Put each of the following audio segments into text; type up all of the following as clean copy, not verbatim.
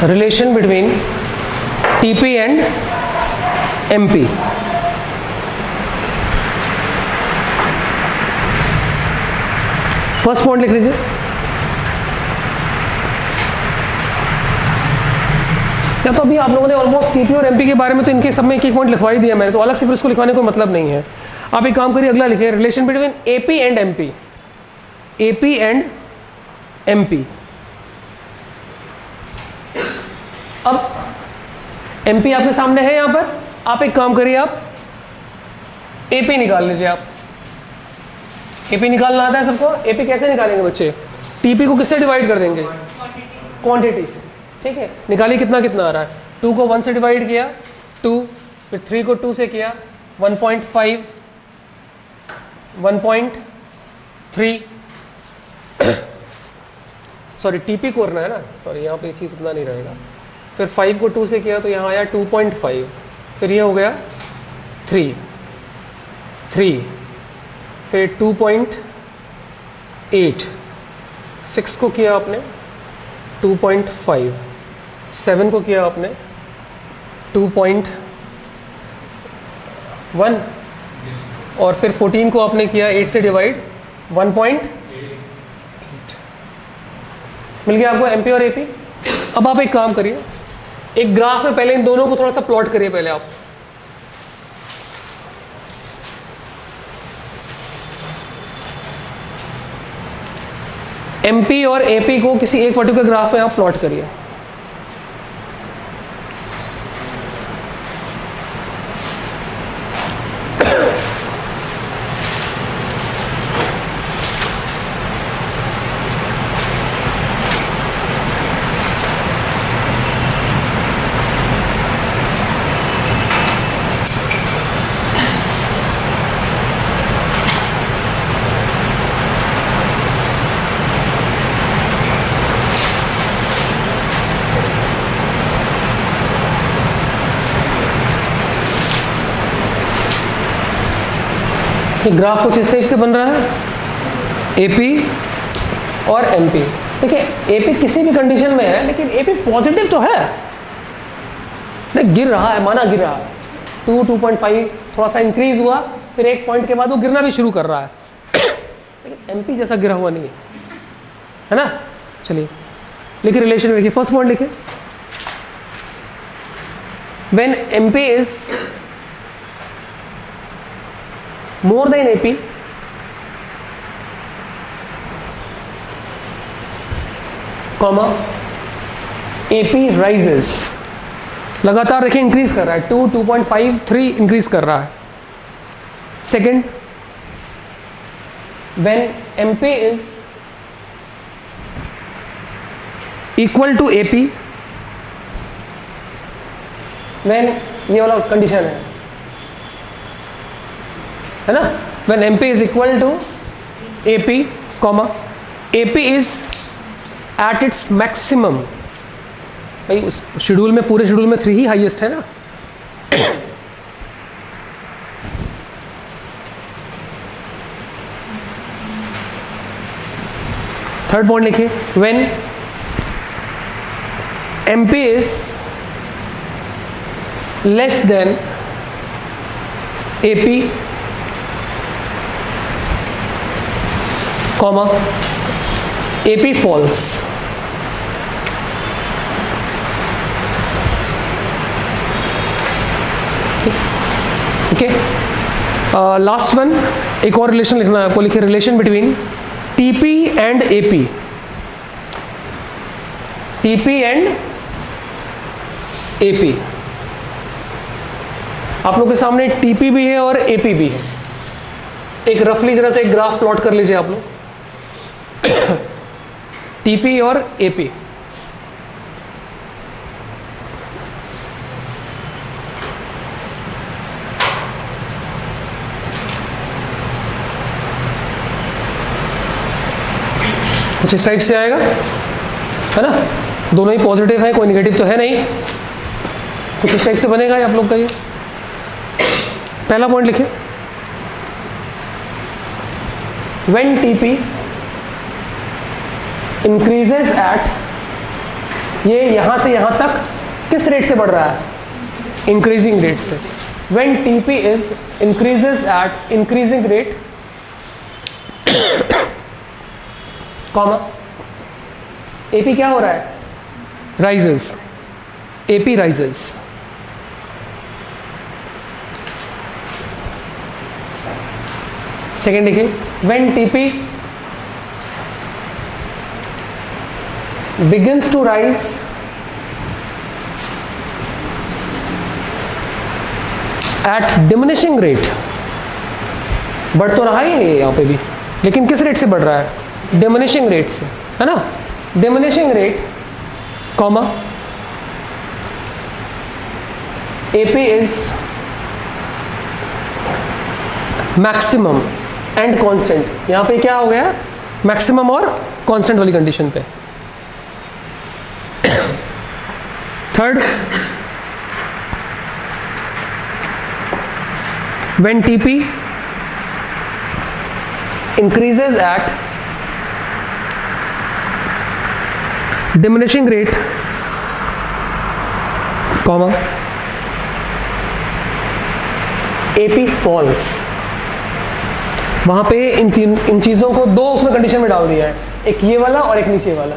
relation between TP and MP. First point लिख लीजिए। या तो अभी आप लोगों ने ऑलमोस्ट टीपी और एमपी के बारे में तो इनके सब में एक एक पॉइंट लिखवा ही दिया मैंने, तो अलग से फिर इसको लिखवाने का मतलब नहीं है। आप एक काम करिए, अगला लिखिए, relation between AP and MP. AP and MP. अब एमपी आपके सामने है यहां पर, आप एक काम करिए, आप एपी निकाल लीजिए। आप एपी निकालना आता है सबको? एपी कैसे निकालेंगे बच्चे? टीपी को किससे डिवाइड कर देंगे? क्वांटिटी से। ठीक है, निकालिए कितना कितना आ रहा है। 2 को 1 से डिवाइड किया 2, फिर 3 को 2 से किया 1.5, 1.3 सॉरी टीपी को करना है ना, सॉरी यहाँ पे चीज इतना नहीं रहेगा। फिर 5 को 2 से किया तो यहाँ आया 2.5, फिर ये हो गया 3, फिर 2.8, 6 को किया आपने 2.5, 7 को किया आपने 2.1 और फिर 14 को आपने किया 8 से डिवाइड 1.8। मिल गया आपको एमपी और एपी। अब आप एक काम करिए, एक ग्राफ में पहले इन दोनों को थोड़ा सा प्लॉट करिए पहले आप। एमपी और एपी को किसी एक पर्टिकुलर ग्राफ में आप प्लॉट करिए। ग्राफ कुछ इस टाइप से बन रहा है, एपी और एमपी। देखिए एपी किसी भी कंडीशन में है, लेकिन एपी पॉजिटिव तो है, नहीं गिर रहा है, माना गिर रहा है 2, 2.5 थोड़ा सा इंक्रीज हुआ, फिर एक पॉइंट के बाद वो गिरना भी शुरू कर रहा है, लेकिन एमपी जैसा गिरा हुआ नहीं है ना। चलिए लिखिए रिलेशन देखिए, फर्स्ट पॉइंट लिखिए, when MP is more than AP, comma AP rises, लगातार देखिए इंक्रीज कर रहा है, 2, 2.5, 3 इंक्रीज कर रहा है। Second, when MP is equal to AP, when ये वाला कंडीशन है ना, when MP is equal to AP, comma AP is at its maximum। भाई उस शेड्यूल में, पूरे शेड्यूल में 3 ही हाईएस्ट है ना। थर्ड पॉइंट लिखिए, when MP is less than AP, comma AP falls। ठीक है, लास्ट वन, एक और रिलेशन लिखना है आपको, लिखिए relation between TP and AP. TP and AP, आप लोग के सामने टीपी भी है और एपी भी है। एक रफली जरा से एक ग्राफ प्लॉट कर लीजिए आप लोग, टीपी और एपी। कुछ इस टाइप से आएगा, है ना, दोनों ही पॉजिटिव है, कोई नेगेटिव तो है नहीं, कुछ इस टाइप से बनेगा आप लोग का ये। पहला पॉइंट लिखिए, when TP increases at ये यहां से यहां तक किस रेट से बढ़ रहा है? इंक्रीजिंग रेट से. When TP is increases eight increasing rate, comma, AP क्या हो रहा है? राइजेस. AP rises. सेकेंड लिखिए, when TP begins to rise at diminishing rate. बढ़ तो रहा ही नहीं है यहाँ पे भी, लेकिन किस रेट से बढ़ रहा है? डिमिनिशिंग रेट से, है ना? Diminishing rate, comma, AP is maximum and constant. यहाँ पे क्या हो गया? मैक्सिमम और कांस्टेंट वाली कंडीशन पे. Third, when TP increases at diminishing rate, comma, AP falls. वहां पे इन चीजों को दो उसमें कंडीशन में डाल दिया है, एक ये वाला और एक नीचे वाला.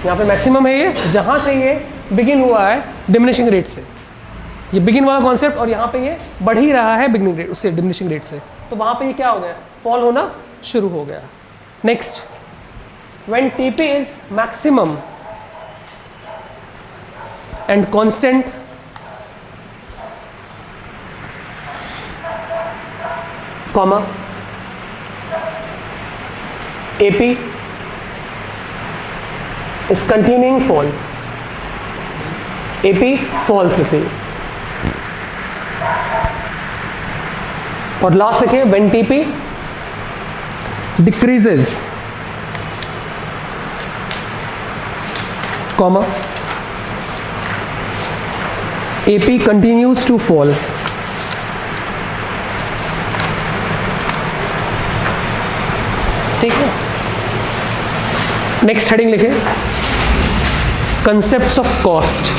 यहाँ पे मैक्सिमम है ये, जहां से ये बिगिन हुआ है डिमिनिशिंग रेट से, ये बिगिन वाला कॉन्सेप्ट, और यहाँ पे ये बढ़ ही रहा है बिगिनिंग रेट उससे, डिमिनिशिंग रेट से. तो वहां पे ये क्या हो गया? फॉल होना शुरू हो गया. Next, when TP is maximum and constant, comma, AP is continuing falls. AP falls लिखिए. और लास्ट लिखिए, when TP decreases, comma, AP continues to fall. ठीक है. नेक्स्ट हेडिंग लिखे, concepts of cost.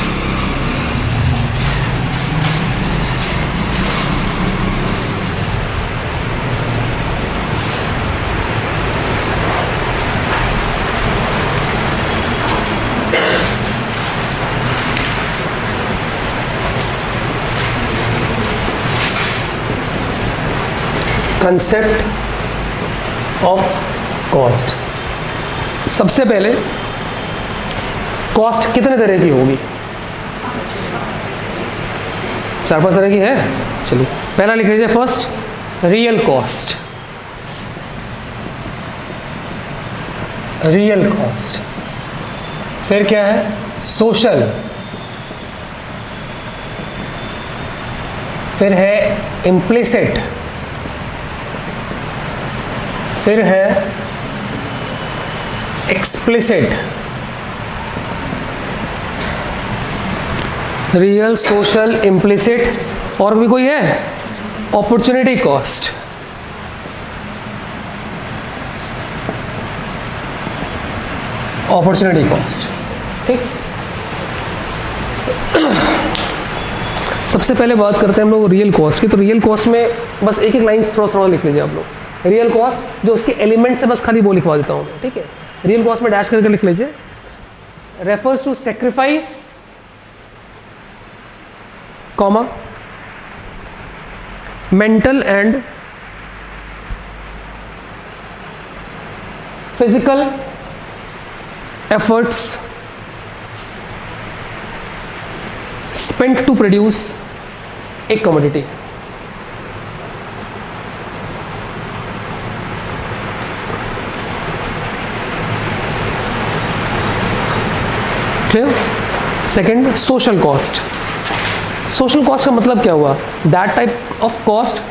Concept of cost. सबसे पहले cost कितने तरह की होगी? 4-5 तरह की है. चलिए पहला लिख लीजिए, first real cost. Real cost. फिर क्या है? सोशल. फिर है इम्प्लिसिट. फिर है एक्सप्लिसिट. रियल, सोशल, इम्प्लिसिट, और भी कोई है? Opportunity cost. Opportunity cost. ठीक. सबसे पहले बात करते हैं हम लोग रियल कॉस्ट की. तो रियल कॉस्ट में बस एक एक लाइन थोड़ा थोड़ा लिख लीजिए आप लोग. रियल कॉस्ट जो उसके एलिमेंट से बस खाली वो लिखवा देता हूं मैं. ठीक है. रियल कॉस्ट में डैश करके लिख लीजिए. Refers to sacrifice, comma, mental and physical efforts spent to produce a commodity. Clear? Second, social cost. Social cost का मतलब क्या हुआ? That type of cost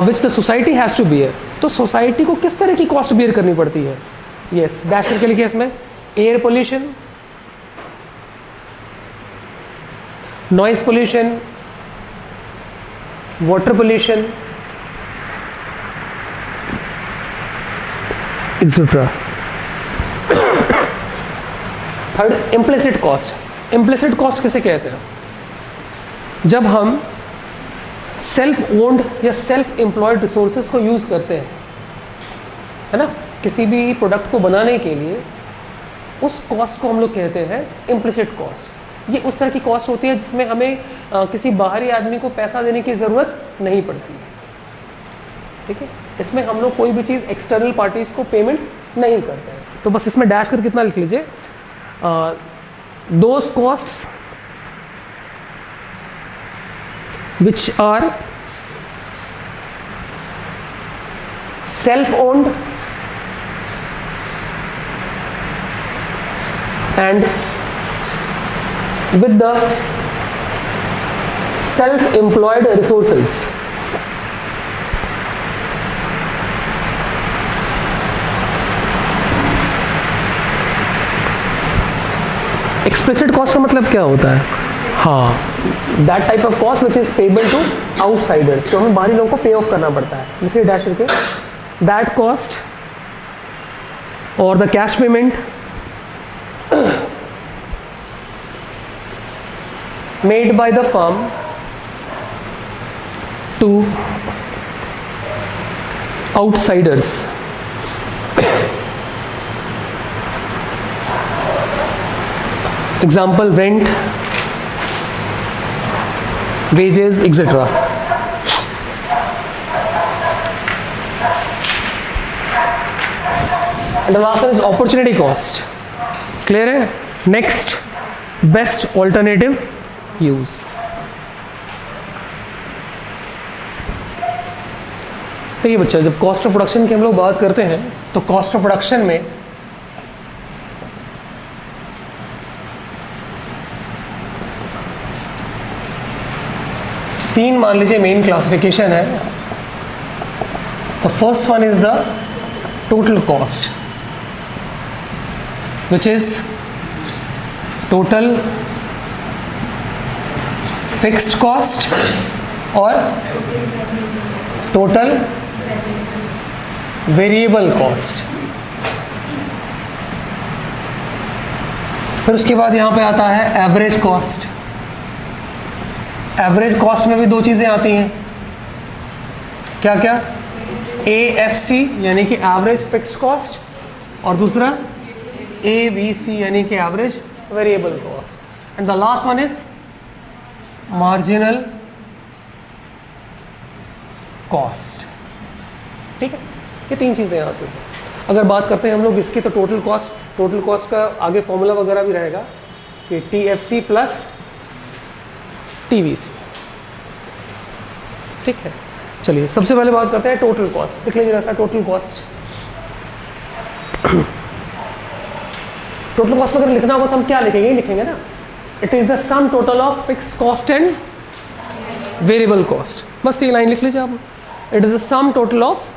which the society has to bear. तो society को किस तरह की कॉस्ट बेयर करनी पड़ती है? Yes, डैश करके लिखिए इसमें. Air pollution, noise pollution, water pollution, etc. Third, implicit cost. Implicit cost किसे कहते हैं? जब हम सेल्फ ओन्ड या सेल्फ एम्प्लॉयड रिसोर्सेज को यूज करते हैं, है ना, किसी भी प्रोडक्ट को बनाने के लिए, उस कॉस्ट को हम लोग कहते हैं इम्प्लिसिट कॉस्ट। ये उस तरह की कॉस्ट होती है जिसमें हमें किसी बाहरी आदमी को पैसा देने की ज़रूरत नहीं पड़ती है, ठीक है। इसमें हम लोग कोई भी चीज़ एक्सटर्नल पार्टीज को पेमेंट नहीं करते हैं। तो बस इसमें डैश कर कितना लिख लीजिए, those costs which are self-owned and with the self-employed resources. Explicit cost का मतलब क्या होता है? हाँ, that type of cost which is payable to outsiders, जो हमें बाहरी लोगों को पे ऑफ करना पड़ता है। इसलिए डैश करके दैट कॉस्ट और the cash payment made by the firm to outsiders example rent, wages, etc. And the last one is opportunity cost. Clear है? Next, best alternative use. तो ये बच्चा, जब कॉस्ट ऑफ प्रोडक्शन की हम लोग बात करते हैं तो कॉस्ट ऑफ प्रोडक्शन में तीन मान लीजिए मेन क्लासिफिकेशन है। The first one is the total cost, which is total fixed cost और टोटल वेरिएबल कॉस्ट। फिर उसके बाद यहां पे आता है एवरेज कॉस्ट। एवरेज कॉस्ट में भी दो चीज़ें आती हैं, क्या क्या? AFC यानी कि एवरेज फिक्स्ड कॉस्ट, और दूसरा AVC यानी कि average variable cost, and the last one is marginal cost. ठीक है, ये तीन चीज़ें आती हैं। अगर बात करते हैं हम लोग इसकी, तो टोटल कॉस्ट का आगे फॉर्मूला वगैरह भी रहेगा कि TFC प्लस TVC। ठीक है, चलिए सबसे पहले बात करते हैं टोटल कॉस्ट। देख लीजिए ऐसा टोटल कॉस्ट। टोटल कॉस्ट अगर लिखना होगा तो हम क्या लिखेंगे? लिखेंगे ना, it is the sum total of fixed cost and variable cost. बस ये लाइन लिख लीजिए आप, it is the sum total of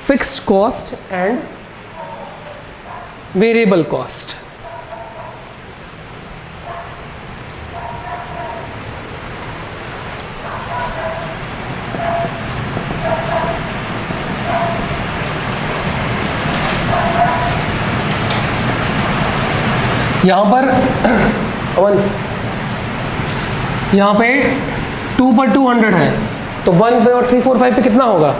fixed cost and variable cost. यहां पर यहां पे 2 पर 200 है, तो 1 पे और 3 4 5 पे कितना होगा?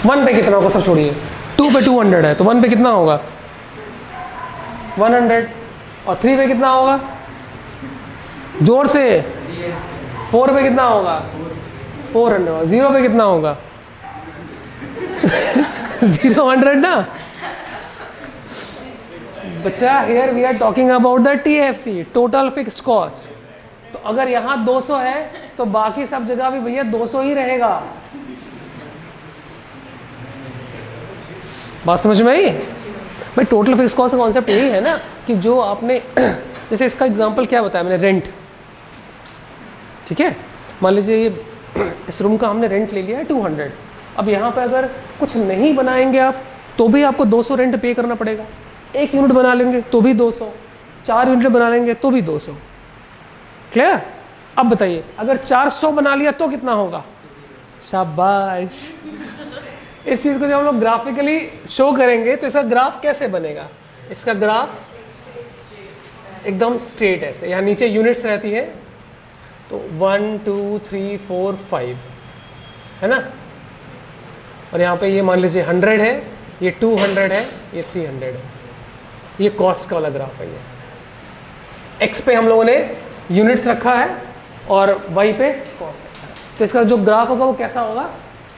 1 पे कितना होगा? सब छोड़िए, 2 पे 200 है तो 1 पे कितना होगा? 100, और 3 पे कितना होगा? जोर से 4 पे कितना होगा? 400, 0 पे कितना होगा? 0 ना बच्चा। Here we are talking about the TFC, total fixed cost. तो अगर यहाँ 200 है तो बाकी सब जगह भी भैया 200 ही रहेगा। बात समझ में आई? भाई टोटल फिक्स्ड कॉस्ट का कॉन्सेप्ट यही है ना कि जो आपने जैसे इसका एग्जांपल क्या बताया मैंने, रेंट। ठीक है, मान लीजिए ये इस रूम का हमने रेंट ले लिया है 200। अब यहाँ पे अगर कुछ नहीं बनाएंगे आप तो भी आपको 200 रेंट पे करना पड़ेगा। 1 यूनिट बना लेंगे तो भी 200, 4 यूनिट बना लेंगे तो भी 200। क्लियर? अब बताइए अगर 400 बना लिया तो कितना होगा? शाबाश। इस चीज को जब हम लोग ग्राफिकली शो करेंगे तो इसका ग्राफ कैसे बनेगा? इसका ग्राफ एकदम स्ट्रेट ऐसे, यहाँ नीचे यूनिट्स रहती है, तो 1 2 3 4 5 है ना, और यहाँ पे ये मान लीजिए 100 है, ये 200 है, ये 300 है। ये कॉस्ट का वाला ग्राफ है। ये एक्स पे हम लोगों ने यूनिट्स रखा है और वाई पे कॉस्ट रखा है, तो इसका जो ग्राफ होगा वो कैसा होगा,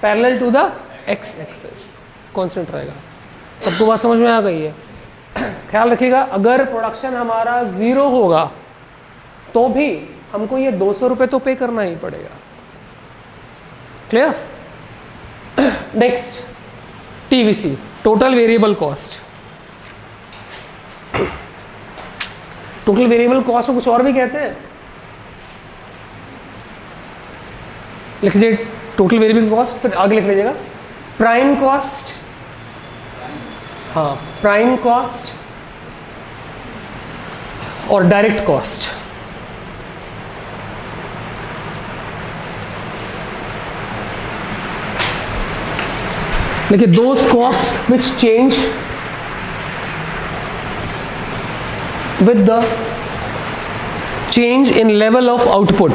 parallel to the x axis, constant रहेगा। सबको बात समझ में आ गई है? ख्याल रखिएगा, अगर प्रोडक्शन हमारा 0 होगा तो भी हमको ये 200 रुपये तो पे करना ही पड़ेगा। Clear? Next TVC, total variable cost. Total variable cost को कुछ और भी कहते हैं, लिख लीजिए टोटल वेरिएबल कॉस्ट, फिर आगे लिख लीजिएगा प्राइम कॉस्ट। हाँ, प्राइम कॉस्ट और डायरेक्ट कॉस्ट। देखिए, those cost which change with the change in level of output।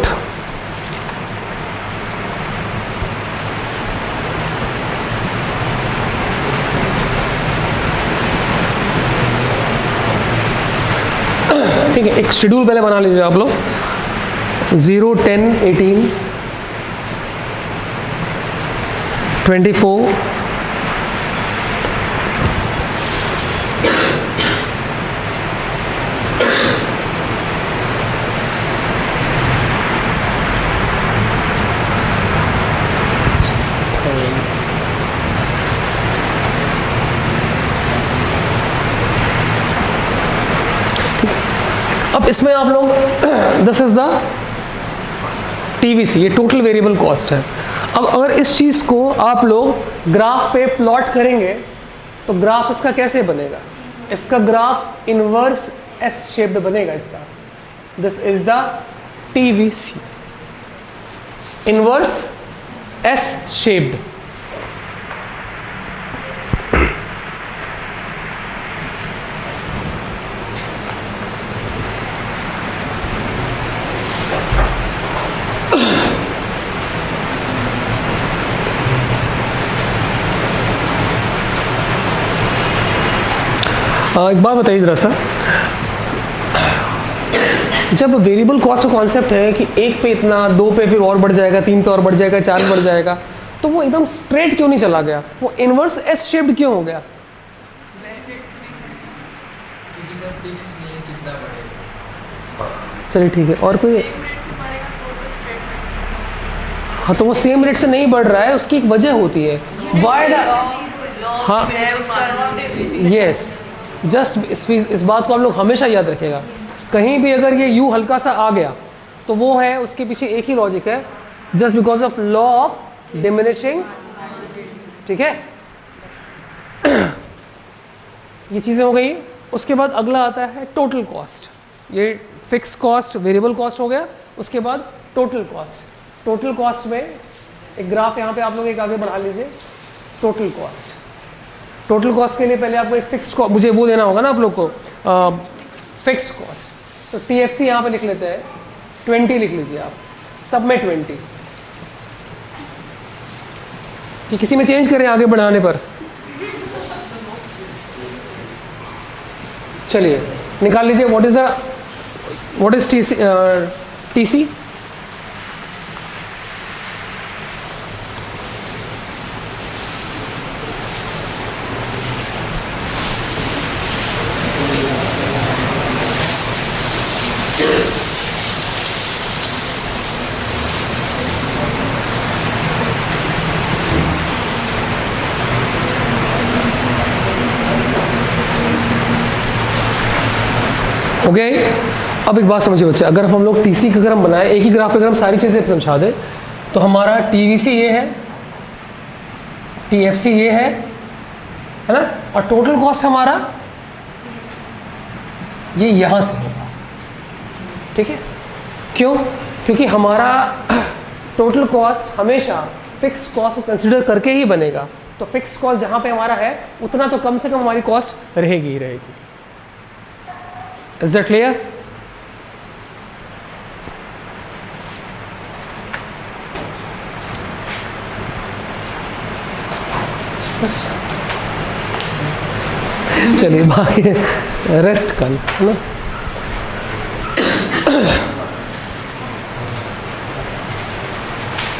ठीक है, एक शेड्यूल पहले बना लीजिए आप लोग, 0 10 18 24 अब इसमें आप लोग दिस इज द टीवीसी, ये टोटल वेरिएबल कॉस्ट है। अब अगर इस चीज को आप लोग ग्राफ पे प्लॉट करेंगे तो ग्राफ इसका कैसे बनेगा? इसका ग्राफ इनवर्स एस शेप्ड बनेगा इसका। This is the TVC, inverse S shaped. एक बात बताइए जरा सा, जब वेरिएबल कॉस्ट का कॉन्सेप्ट है कि 1 पे इतना, 2 पे फिर और बढ़ जाएगा, 3 पे और बढ़ जाएगा, 4 पे बढ़ जाएगा, तो वो एकदम स्ट्रेट क्यों नहीं चला गया? वो इनवर्स एस शेप्ड क्यों हो गया? चलिए ठीक है, और कोई? हाँ, तो वो सेम रेट से नहीं बढ़ रहा है, उसकी एक वजह होती है। वाई द, हाँ यस, जस्ट इस बात को आप लोग हमेशा याद रखिएगा। कहीं भी अगर ये यू हल्का सा आ गया तो वो है, उसके पीछे एक ही लॉजिक है, just because of law of diminishing. ठीक है, ये चीजें हो गई। उसके बाद अगला आता है टोटल कॉस्ट। ये फिक्स कॉस्ट, वेरिएबल कॉस्ट हो गया। उसके बाद टोटल कॉस्ट। टोटल कॉस्ट में एक ग्राफ यहाँ पे आप लोग एक आगे बढ़ा लीजिए। टोटल कॉस्ट, टोटल कॉस्ट के लिए पहले आपको एक फिक्स कॉस्ट, मुझे वो देना होगा ना आप लोग को, फिक्स कॉस्ट। तो टीएफसी यहाँ पे लिख लेते हैं, 20 लिख लीजिए आप, सब में 20। कि किसी में चेंज करें आगे बढ़ाने पर? चलिए निकाल लीजिए, व्हाट इज टीसी। ओके, अब एक बात समझिए बच्चे, अगर हम लोग टीसी का अगर हम बनाए, एक ही ग्राफ पे अगर हम सारी चीजें समझा दें, तो हमारा टीवीसी ये है, टीएफसी ये है ना, और टोटल कॉस्ट हमारा ये यहां से होगा। ठीक है, क्यों? क्योंकि हमारा टोटल कॉस्ट हमेशा फिक्स कॉस्ट को कंसिडर करके ही बनेगा। तो फिक्स कॉस्ट जहां पे हमारा है उतना तो कम से कम हमारी कॉस्ट रहेगी ही रहेगी। Is that clear? बस चलिए बाकी रेस्ट कल है ना।